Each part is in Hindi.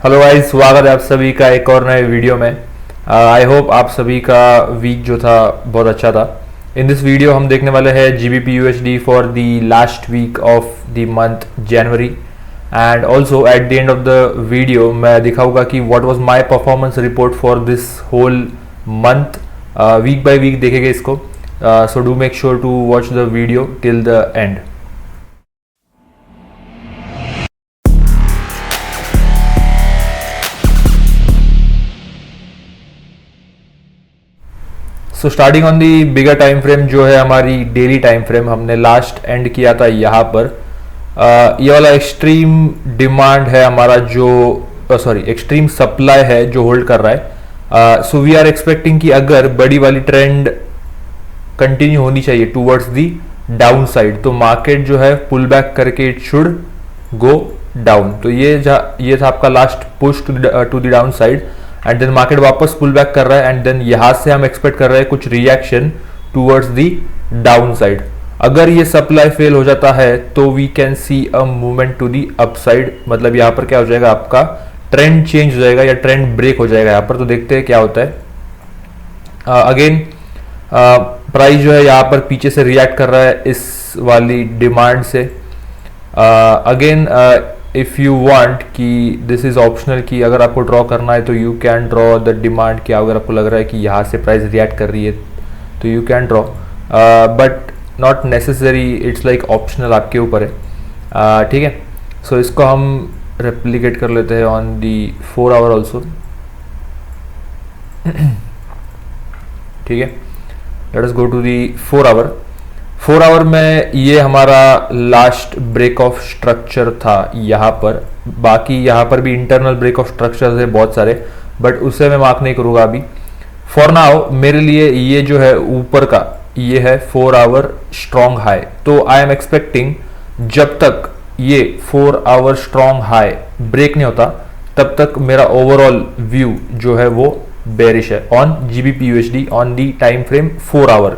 हेलो गाइस, स्वागत है आप सभी का एक और नए वीडियो में। आई होप आप सभी का वीक जो था बहुत अच्छा था। इन दिस वीडियो हम देखने वाले हैं GBP USD for the last week of the month January, and also at the end of the video मैं दिखाऊंगा कि what was my performance report for this whole month. Week by week देखेंगे इसको, so do make sure to watch the video till the end. So starting on the bigger time frame जो है हमारी डेली टाइम फ्रेम, हमने लास्ट एंड किया था यहाँ पर। ये वाला एक्सट्रीम डिमांड है हमारा जो एक्सट्रीम सप्लाई है जो होल्ड कर रहा है। सो वी आर एक्सपेक्टिंग कि अगर बड़ी वाली ट्रेंड कंटिन्यू होनी चाहिए टूवर्ड्स दी डाउन साइड, तो मार्केट जो है पुल बैक करके इट शुड गो डाउन। तो ये था आपका last push to the down side, and then market वापस पुल बैक कर रहा है, एंड देन यहां से हम एक्सपेक्ट कर रहे हैं कुछ reaction towards the down side. अगर ये सप्लाई फेल हो जाता है तो we can see a movement to the upside, मतलब यहां पर क्या हो जाएगा, आपका ट्रेंड चेंज हो जाएगा या ट्रेंड ब्रेक हो जाएगा यहां पर। तो देखते हैं क्या होता है। अगेन प्राइस जो है यहाँ पर पीछे से रिएक्ट कर रहा है इस वाली डिमांड से। अगेन इफ़ यू वांट कि दिस इज़ ऑप्शनल कि अगर आपको ड्रॉ करना है तो you can draw the demand, कि अगर आपको लग रहा है कि यहाँ से प्राइस रिएक्ट कर रही है तो you can draw, but not necessary, it's like optional, आपके ऊपर है। ठीक है, सो इसको हम रेप्लिकेट कर लेते हैं ऑन दी 4 आवर ऑल्सो। ठीक है, let us go to the 4 hour. 4 hour में ये हमारा लास्ट ब्रेक ऑफ स्ट्रक्चर था यहाँ पर। बाकी यहाँ पर भी इंटरनल ब्रेक ऑफ स्ट्रक्चर है बहुत सारे, बट उसे मैं मार्क नहीं करूँगा अभी। फॉर नाउ मेरे लिए ये जो है ऊपर का, ये है 4 आवर स्ट्रॉन्ग हाई। तो आई एम एक्सपेक्टिंग जब तक ये 4 आवर स्ट्रॉन्ग हाई ब्रेक नहीं होता तब तक मेरा ओवरऑल व्यू जो है वो बेरिश है on GBP USD on the time frame 4 hour.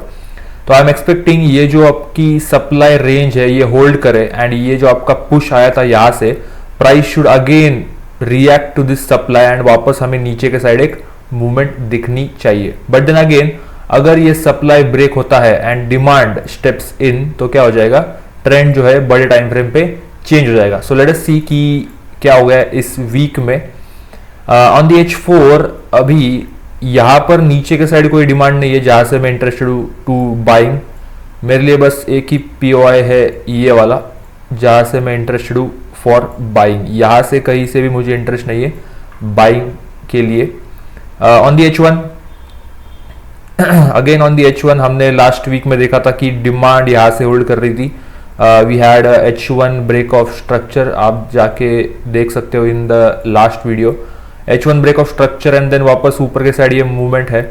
तो आई एम एक्सपेक्टिंग ये जो आपकी सप्लाई रेंज है ये होल्ड करे, एंड ये जो आपका पुश आया था यहाँ से, price should again react to this supply and वापस हमें नीचे के साइड एक मूवमेंट दिखनी चाहिए। बट देन अगेन अगर ये सप्लाई ब्रेक होता है एंड डिमांड स्टेप्स इन, तो क्या हो जाएगा, ट्रेंड जो है बड़े टाइम फ्रेम पे चेंज हो जाएगा। सो लेट अस सी कि क्या हो गया इस वीक में। ऑन दी H4 अभी यहाँ पर नीचे के साइड कोई डिमांड नहीं है जहाँ से मैं इंटरेस्टेड हूँ टू बाइंग। मेरे लिए बस एक ही POI है ये वाला जहाँ से मैं इंटरेस्टेड हूँ फॉर बाइंग। यहाँ से कहीं से भी मुझे इंटरेस्ट नहीं है बाइंग के लिए। On the H1 again on the H1 हमने लास्ट वीक में देखा था कि डिमांड यहाँ से होल्ड कर रही थी। We had H1 break of structure, आप जाके देख सकते हो in the last video. H1 break of structure and then वापस ऊपर के साइड ये मूवमेंट है।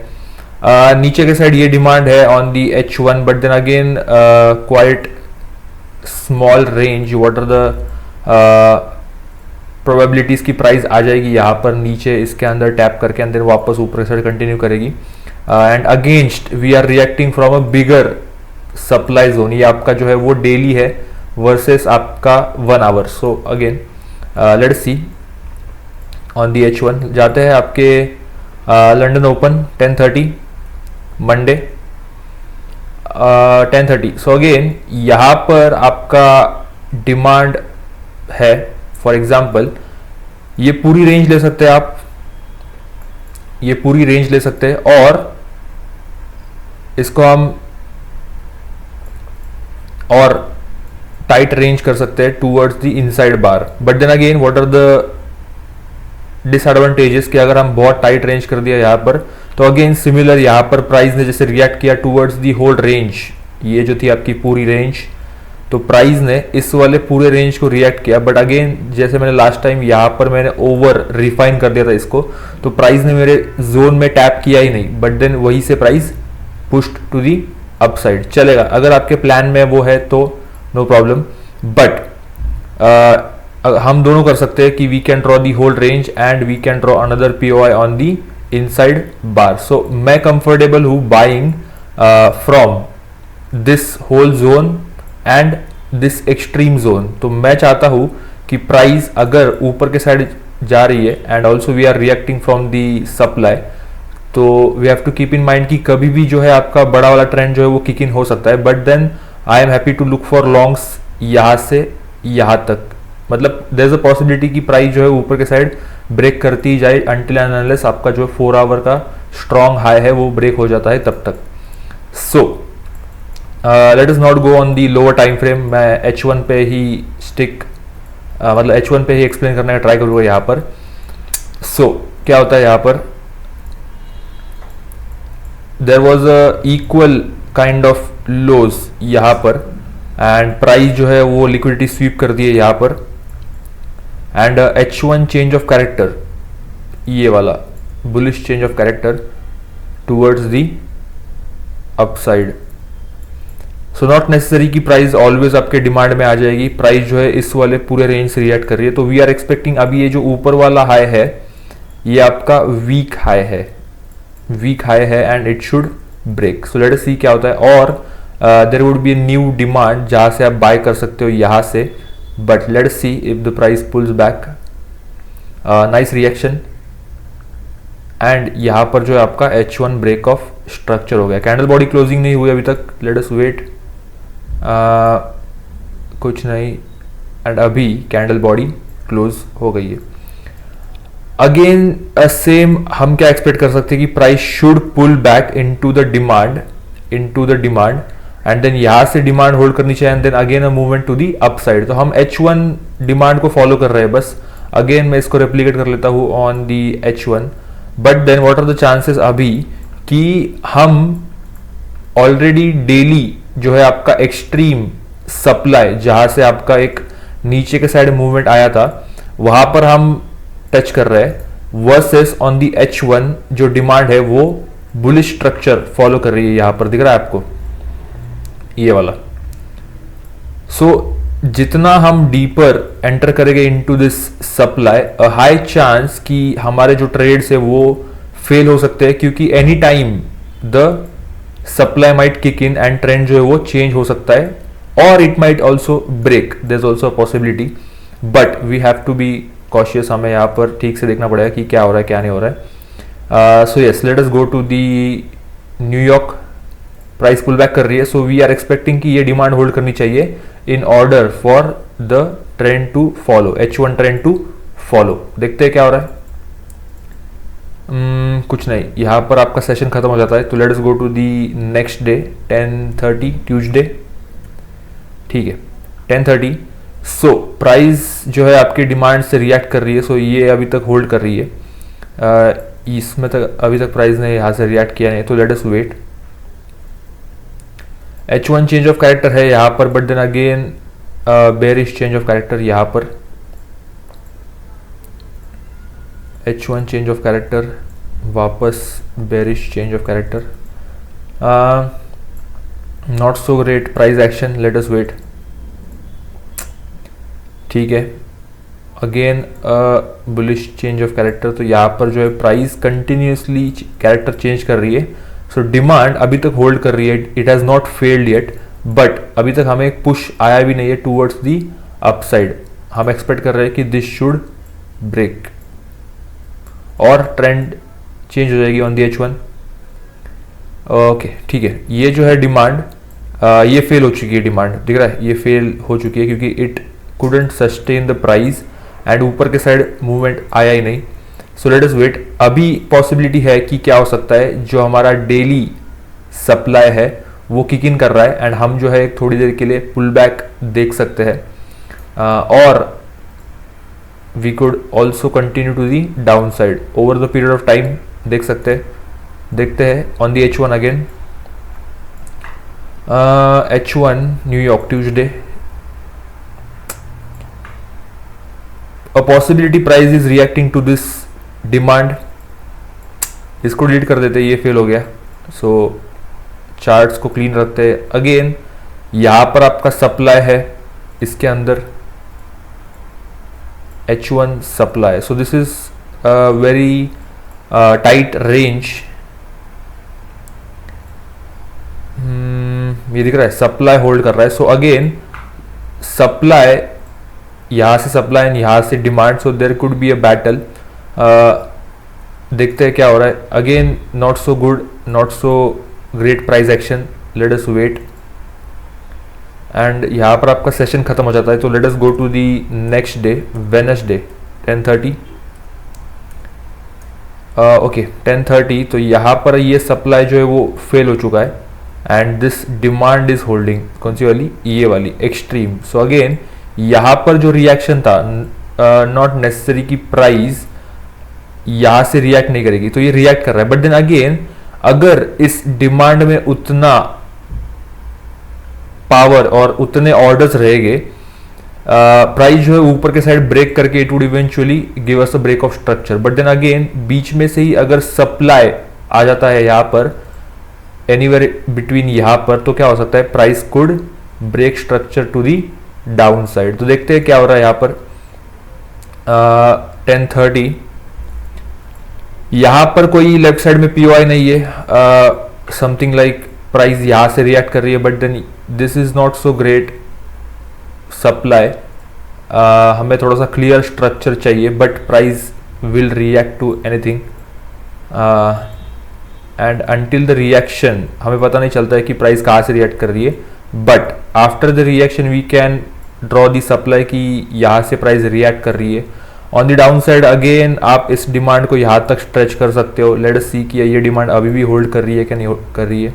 नीचे के साइड ये डिमांड है on the H1, but then again quite small range. What are the probabilities की प्राइस आ जाएगी यहाँ पर नीचे इसके अंदर टैप करके, एंड देन वापस ऊपर के साइड कंटिन्यू करेगी। And against we are reacting from a bigger supply zone. ये आपका जो है वो डेली है वर्सेस आपका 1 hour. So again let's see on the H1 जाते हैं आपके London open 10:30 Monday 10:30। So again यहाँ पर आपका डिमांड है, फॉर एग्जांपल ये पूरी रेंज ले सकते हैं आप, ये पूरी रेंज ले सकते हैं, और इसको हम और टाइट रेंज कर सकते हैं towards the inside bar. But then again what are the disadvantages कि अगर हम बहुत टाइट रेंज कर दिया यहाँ पर, तो अगेन सिमिलर यहाँ पर प्राइस ने जैसे रिएक्ट किया टूवर्ड्स दी होल्ड रेंज, ये जो थी आपकी पूरी रेंज, तो प्राइस ने इस वाले पूरे रेंज को रिएक्ट किया। बट अगेन जैसे मैंने लास्ट टाइम यहाँ पर मैंने ओवर रिफाइन कर दिया था इसको, तो प्राइस ने मेरे जोन में टैप किया ही नहीं, बट देन वही से price pushed to the upside. चलेगा अगर आपके प्लान में वो है तो नो प्रॉब्लम, बट हम दोनों कर सकते हैं कि we can draw the hold range and we can draw another POI on the inside bar. So मैं कंफर्टेबल हूँ buying from this whole zone and this extreme zone. तो मैं चाहता हूँ कि प्राइस अगर ऊपर के साइड जा रही है and also we are reacting from the supply, तो we have to keep in mind कि कभी भी जो है आपका बड़ा वाला ट्रेंड जो है वो किक इन हो सकता है, but then I am happy to look for longs यहाँ से यहाँ तक, मतलब देयर इज अ पॉसिबिलिटी कि प्राइस जो है ऊपर के साइड ब्रेक करती जाए अनटिल एंड अनलेस आपका जो 4 आवर का स्ट्रॉन्ग हाई है वो ब्रेक हो जाता है तब तक। सो let us not go on the lower time frame, मैं H1 पे ही स्टिक मतलब H1 पे ही एक्सप्लेन करने का ट्राई करूँगा यहाँ पर। सो क्या होता है यहाँ पर, there was a equal kind of lows यहाँ पर एंड प्राइस जो है वो लिक्विडिटी स्वीप कर दी है यहाँ पर and H1 change of character, ये वाला bullish change of character towards the upside. So not necessary कि प्राइस ऑलवेज आपके डिमांड में आ जाएगी, प्राइस जो है इस वाले पूरे रेंज से रिएक्ट कर रही है, तो वी आर एक्सपेक्टिंग अभी ये जो ऊपर वाला हाई है ये आपका वीक हाई है, वीक हाई है and it should break. So let us see क्या होता है, और there would be a new demand जहां से आप बाय कर सकते हो यहाँ से, but let us see if the price pulls back, nice reaction and यहाँ पर जो है आपका H1 ब्रेक ऑफ स्ट्रक्चर हो गया। कैंडल बॉडी क्लोजिंग नहीं हुई अभी तक, लेट अस वेट, कुछ नहीं एंड अभी कैंडल बॉडी क्लोज हो गई है। अगेन सेम हम क्या एक्सपेक्ट कर सकते हैं कि price should pull back into the demand and then यहां से डिमांड होल्ड करनी चाहिए and then again a movement to the upside. तो हम H1 डिमांड को फॉलो कर रहे हैं बस। अगेन मैं इसको रेप्लिकेट कर लेता हूं on the H1, but then what are the chances अभी कि हम ऑलरेडी डेली जो है आपका एक्सट्रीम सप्लाई जहां से आपका एक नीचे के साइड मूवमेंट आया था वहां पर हम टच कर रहे हैं, वर्सेस ऑन दी H1 जो डिमांड है वो बुलिश स्ट्रक्चर फॉलो कर रही है, यहां पर दिख रहा है आपको ये वाला। सो जितना हम डीपर एंटर करेंगे into this supply, a high chance कि हमारे जो ट्रेड्स है वो फेल हो सकते हैं, क्योंकि any time the supply might kick in and trend जो है वो चेंज हो सकता है, और it might also break, there is also possibility, but we have to be cautious. हमें यहाँ पर ठीक से देखना पड़ेगा कि क्या हो रहा है क्या नहीं हो रहा है। So yes, let us go to the New York. Price pull back कर रही है, सो वी आर एक्सपेक्टिंग कि ये डिमांड होल्ड करनी चाहिए in order for the trend to follow, H1 trend to follow. देखते हैं क्या हो रहा है। कुछ नहीं, यहाँ पर आपका सेशन खत्म हो जाता है, तो let us go to the next day 10:30 Tuesday, ठीक है 10:30। सो प्राइस जो है आपकी डिमांड से रिएक्ट कर रही है, सो ये अभी तक होल्ड कर रही है, इसमें तक अभी तक प्राइस ने यहाँ से रिएक्ट किया नहीं, तो let us wait. H1 change of character है यहाँ पर, but then again bearish change of character यहाँ पर, H1 चेंज ऑफ कैरेक्टर वापस bearish change of character, not so great price action, let us wait, ठीक है। Again bullish change of character, तो यहाँ पर जो है प्राइस कंटिन्यूसली कैरेक्टर चेंज कर रही है, सो डिमांड अभी तक होल्ड कर रही है, it has not failed yet, but अभी तक हमें एक पुश आया भी नहीं है टूवर्ड्स दी अपसाइड। हम एक्सपेक्ट कर रहे हैं कि दिस शुड ब्रेक और ट्रेंड चेंज हो जाएगी ऑन दी H1। ओके ठीक है, ये जो है डिमांड ये फेल हो चुकी है, डिमांड दिख रहा है ये फेल हो चुकी है क्योंकि it couldn't sustain the price and ऊपर के साइड मूवमेंट आया ही नहीं। So let us wait. अभी पॉसिबिलिटी है कि क्या हो सकता है, जो हमारा डेली सप्लाई है वो किक इन कर रहा है एंड हम जो है थोड़ी देर के लिए पुल बैक देख सकते हैं, और we could also continue to the down side over the period of time, देख सकते हैं। देखते हैं on the H1 again, H1 New York Tuesday, a possibility price is reacting to this demand. इसको डिलीट कर देते, ये फेल हो गया। सो चार्ट्स को क्लीन रखते हैं। अगेन यहाँ पर आपका सप्लाई है, इसके अंदर H1 supply, so this is very tight range. ये दिख रहा है सप्लाई होल्ड कर रहा है, सो अगेन सप्लाई यहाँ से सप्लाई एंड यहाँ से demand, so there could be a battle. देखते हैं क्या हो रहा है। Again not so good, not so great price action, let us wait. And यहाँ पर आपका सेशन खत्म हो जाता है, तो let us go to the next day, Wednesday 10:30। Okay 10:30, तो यहाँ पर ये सप्लाई जो है वो फेल हो चुका है and this demand is holding. कौन सी वाली? ये वाली एक्सट्रीम। सो अगेन यहाँ पर जो रिएक्शन था, नॉट नेसेसरी कि प्राइस यहाँ से रिएक्ट नहीं करेगी, तो ये रिएक्ट कर रहा है। बट देन अगेन अगर इस डिमांड में उतना पावर और उतने ऑर्डर्स रहेंगे, प्राइस जो है ऊपर के साइड ब्रेक करके it would eventually give us a break of structure. But then again बीच में से ही अगर सप्लाई आ जाता है यहाँ पर एनीवेयर बिटवीन यहाँ पर, तो क्या हो सकता है? Price could break structure to the down side. तो देखते हैं क्या हो रहा है यहाँ पर। 10:30 यहाँ पर कोई लेफ्ट साइड में पीओआई नहीं है, समथिंग लाइक प्राइस यहाँ से रिएक्ट कर रही है, but then this is not so great supply. हमें थोड़ा सा क्लियर स्ट्रक्चर चाहिए, but price will react to anything and until the reaction हमें पता नहीं चलता है कि प्राइस कहाँ से रिएक्ट कर रही है। But after the reaction we can draw the supply कि यहाँ से प्राइस रिएक्ट कर रही है। On the down side again आप इस डिमांड को यहाँ तक स्ट्रेच कर सकते हो। लेट अस सी कि ये डिमांड अभी भी होल्ड कर रही है क्या नहीं कर रही है।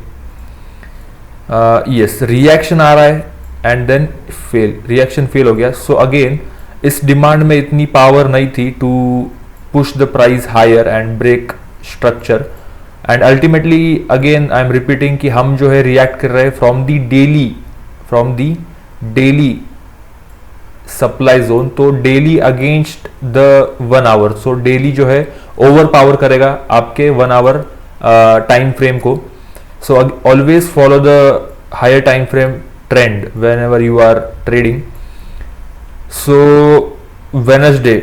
यस, रिएक्शन आ रहा है and then fail, reaction fail हो गया। सो अगेन इस डिमांड में इतनी पावर नहीं थी to push the price higher and break structure. And ultimately again I am repeating कि हम जो है रिएक्ट कर रहे हैं from the daily supply zone, तो daily against the 1 hour. So daily जो है ओवर पावर करेगा आपके 1 आवर टाइम फ्रेम को। So always follow the higher time frame trend whenever you are trading. So Wednesday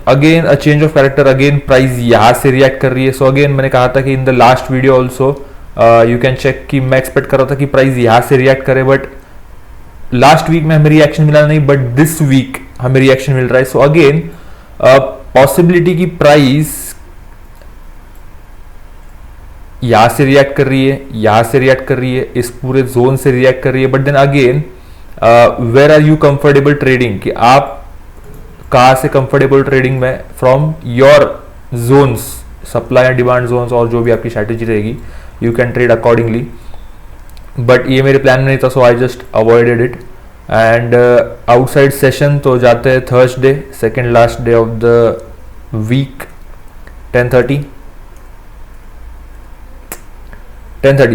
again a change of character, again price यहां से रिएक्ट कर रही है। सो अगेन मैंने कहा था कि in the last video also you can check कि मैं एक्सपेक्ट कर रहा था कि प्राइस यहां से रिएक्ट करे, बट लास्ट वीक में हमें रिएक्शन मिला नहीं, बट दिस वीक हमें रिएक्शन मिल रहा है। सो अगेन पॉसिबिलिटी की प्राइस यहां से रिएक्ट कर रही है, यहां से रिएक्ट कर रही है, इस पूरे जोन से रिएक्ट कर रही है। But then again where are you comfortable trading, कि आप कहां से कंफर्टेबल ट्रेडिंग में from your zones, supply and demand zones, और जो भी आपकी स्ट्रैटेजी रहेगी you can trade accordingly. But ये मेरे प्लान में नहीं था, so I just avoided it. And outside session तो जाते हैं Thursday, second last day of the week, 10:30।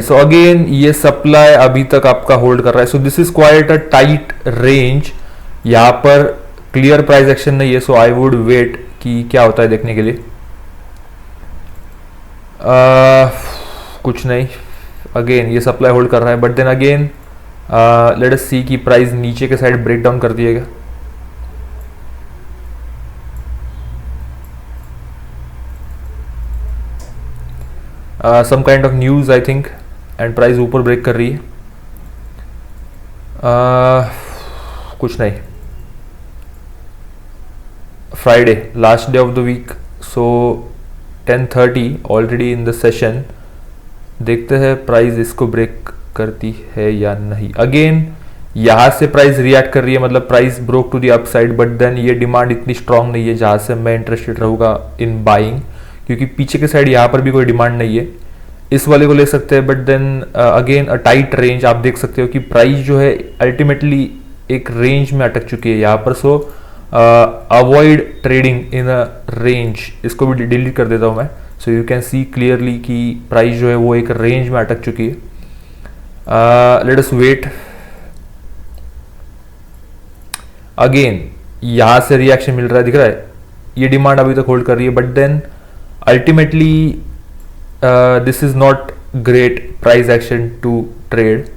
So again ये सप्लाई अभी तक आपका होल्ड कर रहा है। सो this is quite a tight range, यहाँ पर क्लियर प्राइस एक्शन नहीं है। सो आई वुड वेट कि क्या होता है देखने के लिए। कुछ नहीं, अगेन ये सप्लाई होल्ड कर रहा है, but then again let us see कि प्राइस नीचे के साइड ब्रेक डाउन कर दिएगा। Some kind of news I think, and price ऊपर ब्रेक कर रही है। कुछ नहीं, Friday last day of the week, so 10:30 already in the session. देखते हैं प्राइस इसको ब्रेक करती है या नहीं। अगेन यहाँ से प्राइस रिएक्ट कर रही है, मतलब price broke to the upside, but then ये डिमांड इतनी स्ट्रांग नहीं है जहाँ से मैं इंटरेस्टेड रहूँगा इन बाइंग, क्योंकि पीछे के साइड यहाँ पर भी कोई डिमांड नहीं है। इस वाले को ले सकते हैं, but then again a tight range. आप देख सकते हो कि प्राइस जो है अल्टीमेटली एक रेंज में अटक चुकी है यहाँ पर। सो avoid trading in a range, इसको भी डिलीट कर देता हूँ मैं। So you can see clearly कि प्राइस जो है वो एक रेंज में अटक चुकी है। Let us wait. अगेन यहां से रिएक्शन मिल रहा है, दिख रहा है, ये डिमांड अभी तक होल्ड कर रही है, but then ultimately this is not great price action to trade.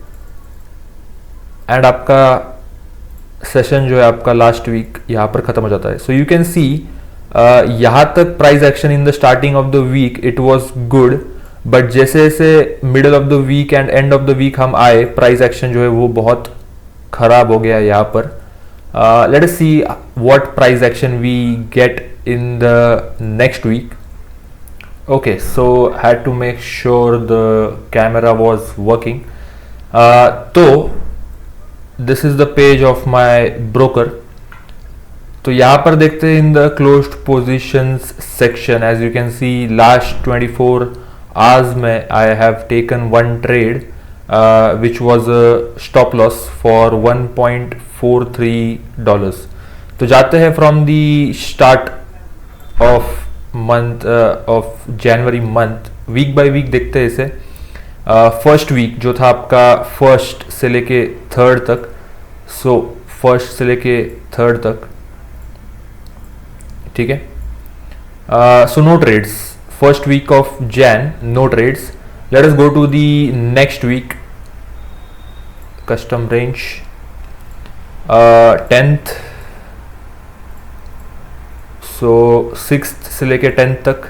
And आपका सेशन जो है आपका लास्ट वीक यहाँ पर खत्म हो जाता है। सो यू कैन सी यहाँ तक price action in the starting of the week it was good, but जैसे जैसे middle of the week and end of the week हम आए, प्राइस एक्शन जो है वो बहुत खराब हो गया यहाँ पर। Let us see what price action we get in the next week. Okay, so had to make sure the camera was working. So this is the page of my broker. तो यहाँ पर देखते हैं in the closed positions section, as you can see last 24 hours में I have taken one trade which was stop loss for $1.43. तो जाते हैं from the start of month of January month, week by week देखते हैं इसे. फर्स्ट वीक जो था आपका फर्स्ट से लेके थर्ड तक, सो फर्स्ट से लेके थर्ड तक, ठीक है. So no trades first week of Jan, no trades. Let us go to the next week. Custom range 10th, so 6th से लेके 10th तक.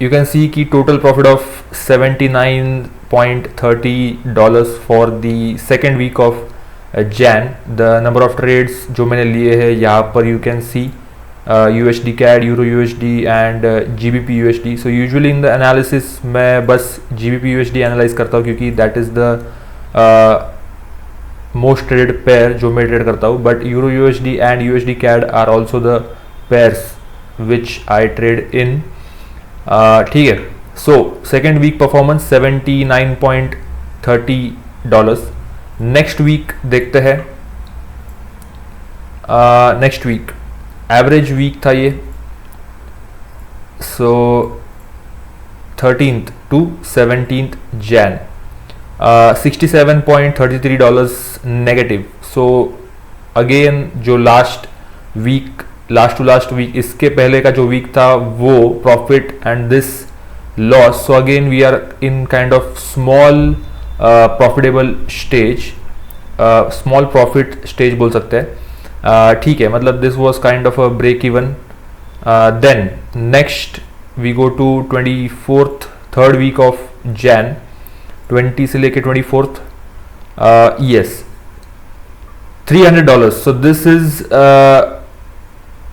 यू कैन सी कि total profit of $79.30 for the second week of Jan. The number of trades जो मैंने लिए हैं यहाँ पर you can see USD CAD, euro USD and GBP USD. So usually in the analysis मैं बस GBP USD एनालाइज करता हूँ क्योंकि that is the most traded pair जो मैं ट्रेड करता हूँ. But euro USD and USD CAD are also the pairs which I trade in. ठीक है. So second week performance $79.30. Next week देखते हैं. नेक्स्ट वीक एवरेज वीक था ये, so 13th to 17th Jan, $67.33 negative. So again जो लास्ट टू लास्ट वीक इसके पहले का जो वीक था वो profit and this loss. So again we are in kind of small profitable stage, small profit stage बोल सकते हैं. ठीक है, मतलब this was kind of a break even. Then next we go to 24th, third week of Jan, 20 से लेके 24th. Yes, $300. So this is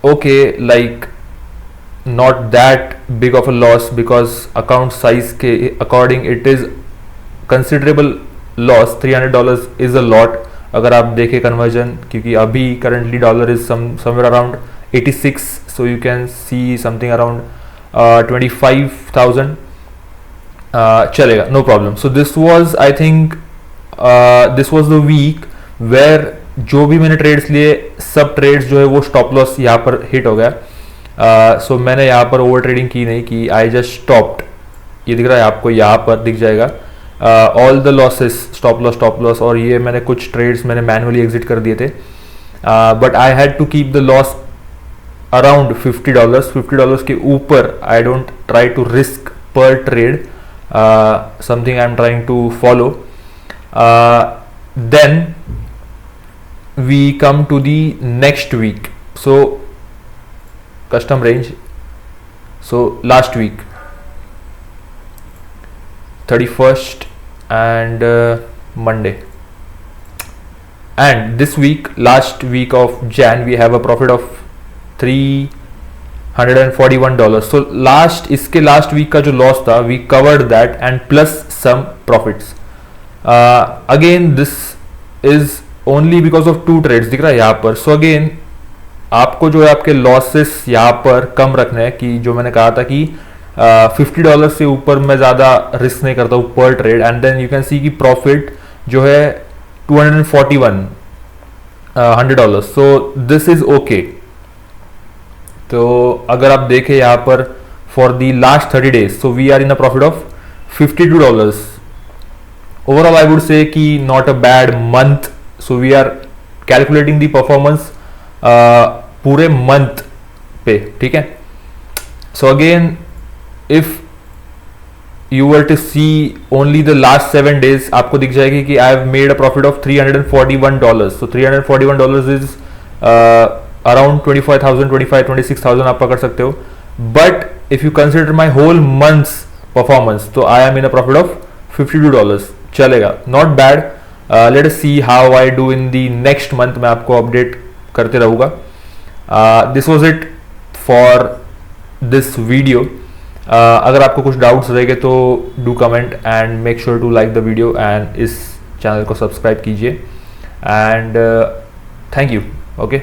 okay, like not that big of a loss because account size के according it is considerable loss. $300 is a lot अगर आप देखें कन्वर्जन, क्योंकि अभी currently dollar is somewhere around 86, so you can see something around 25,000. चलेगा, no problem. So this was, I think this was the week where जो भी मैंने ट्रेड्स लिए सब ट्रेड्स जो है वो स्टॉप लॉस यहाँ पर हिट हो गया. सो मैंने यहाँ पर ओवर ट्रेडिंग की नहीं की, आई जस्ट स्टॉप्ड. ये दिख रहा है आपको, यहाँ पर दिख जाएगा all the losses, stop loss. और ये मैंने कुछ ट्रेड्स मैंने मैनुअली एग्जिट कर दिए थे, but I had to keep the loss around $50 के ऊपर. I don't try to risk per trade, something I am trying to follow. Then we come to the next week. So custom range, so last week 31st and Monday, and this week, last week of Jan, we have a profit of $341. so इसके last week का जो loss था we covered that and plus some profits. Again this is only because of two trades, दिख रहा है यहाँ पर. so again आपको जो है आपके लॉसेस यहाँ पर कम रखने हैं, कि जो मैंने कहा था कि $50 से ऊपर मैं ज़्यादा रिस्क नहीं करता हूँ per trade. And then you can see कि प्रॉफिट जो है $241. So this is okay. तो अगर आप देखें यहाँ पर for the last 30 days, so we are in a profit of $52. Overall I would say कि not a bad month. So we are calculating the performance पूरे मंथ पे, ठीक है. So again if you were to see only the last 7 days, आपको दिख जाएगी कि I have made a profit of $341. So $341 is around 26,000 आप पकड़ सकते हो. But if you consider my whole month's performance, तो I am in a profit of $52. चलेगा, not bad. Let us see how I do in the next month, मैं आपको अपडेट करते रहूँगा. This was it for this video. अगर आपको कुछ डाउट्स रहेंगे तो do comment and make sure to like the video and इस चैनल को सब्सक्राइब कीजिए. And thank you. ओके.